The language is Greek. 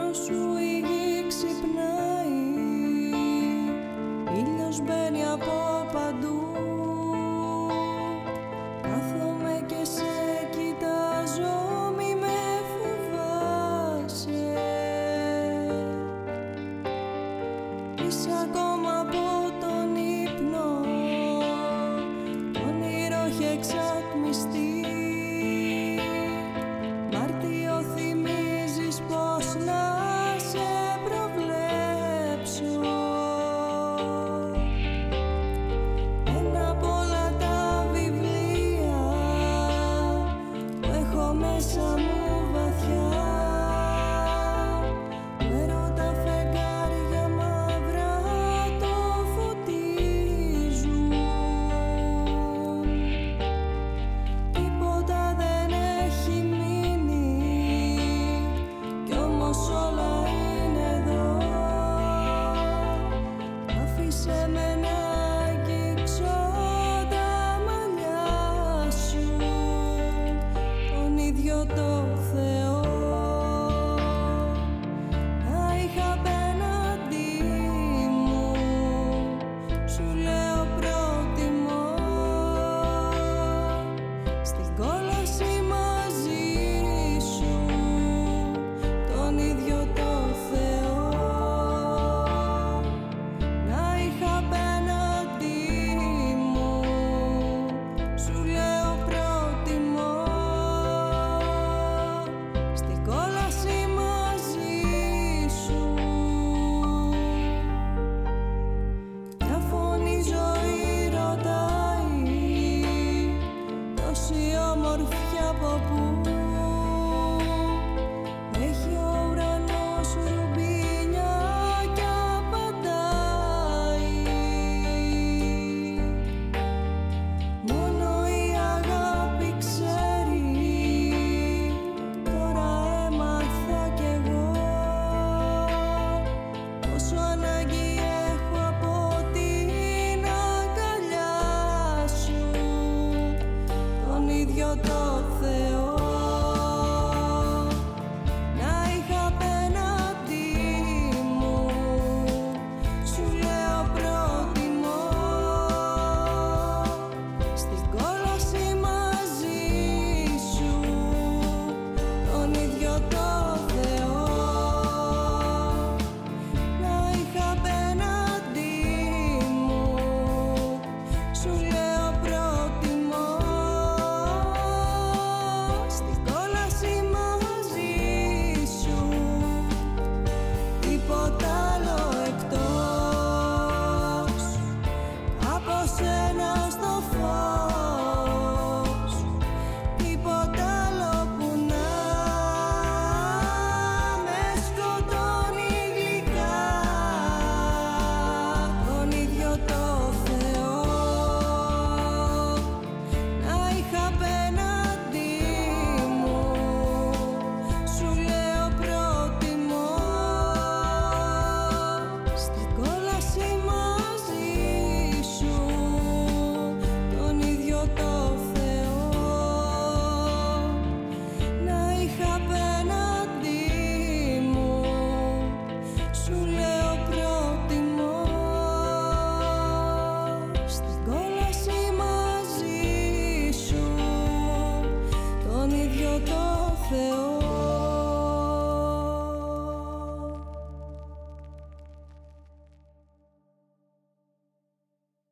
όνειρο σου η γη ξυπνάει, ήλιος μπαίνει από παντού. Κάθομαι και σε κοιτάζω, μη με φοβάσαι. Είσαι ακόμα από τον ύπνο, το όνειρο έχει εξατμιστεί. Μάρτιο θυμίζεις πως να σε προβλέψω. Ένα από όλα τα βιβλία που έχω μέσα μου βαθιά, έρωτα φεγγάρια μαύρα το φωτίζουν. Τίποτα δεν έχει μείνει, κι όμως όλα είναι εδώ. Άφησε με να αγγίξω τα μαλλιά σου, τον ίδιο το Θεό να είχα απέναντί μου. Σου λέω προτιμώ στην κόλαση μαζί σου, τον ίδιο το Θεό να είχα απέναντί μου. Σου λέω προτιμώ στην κόλαση μαζί σου. Μια φωνή ζωή ρωτάει, τόση ομορφιά από πού? Έχει ο ουρανός ρουμπίνια κι απαντάει. Μόνο η αγάπη ξέρει, τώρα έμαθα κι εγώ πόσο ανάγκη έχω από την αγκαλιά σου, τον ίδιο το Θεό.